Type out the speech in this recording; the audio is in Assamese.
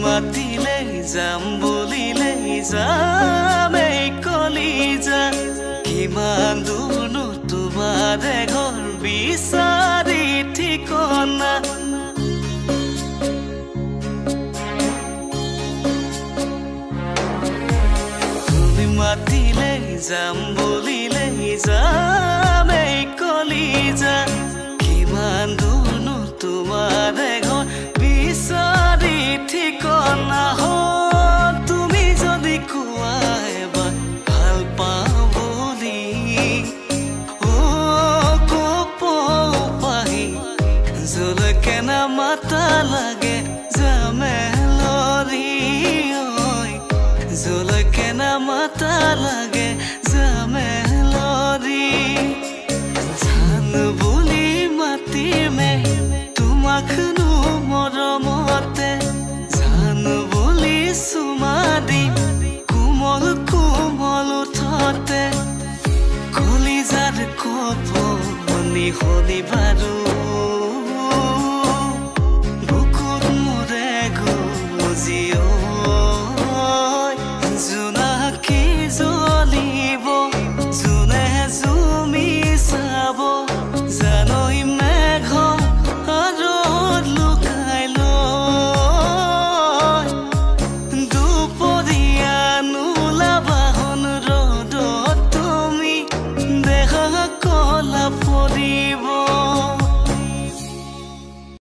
মাতিলে যাম বুলিলে যাম এই কলিজা কিমান দূৰনো তোমাৰ ঘৰ বিচাৰি ঠিকনা তুমি মাতিলে যাম বুলিলে যাম এই কলিজা কিমান দূৰনো তোমাৰ ঘৰ বিচাৰি ঠিকনা তুমি যদি কোৱা এবাৰ ভাল পাওঁ বুলি কপ পাহি জলকে না মাতা লাগে জামেলৰি জলকে না মাতা লাগে জামেলৰি জান বুলি মাতিমে তোমাকনো মৰমতে জান বুলি চুমা দিম কোমল কোমল উঠতে কলিজাৰ কপনি শুনি বাৰু